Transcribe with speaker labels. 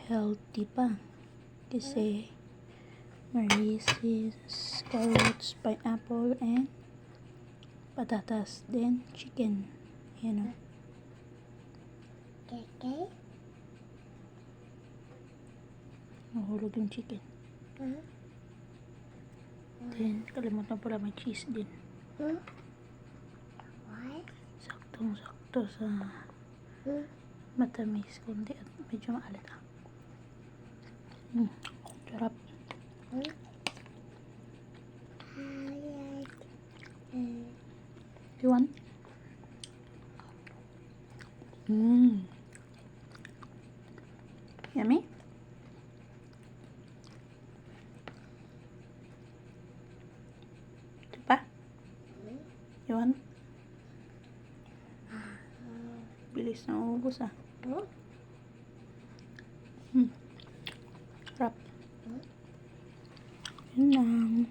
Speaker 1: healthy pa. Kasi Maris's, carrots, pineapple, and patatas. Then chicken. Ayan o.
Speaker 2: Okay.
Speaker 1: Mahulog yung chicken. Then, kalimutan pala may cheese din.
Speaker 2: What?
Speaker 1: Saktong-sakto sa matamis kundi at medyo maalat. Sarap. You want? Yummy? Ito pa? You want? Bilis na ubos ah. Sarap. Yun lang.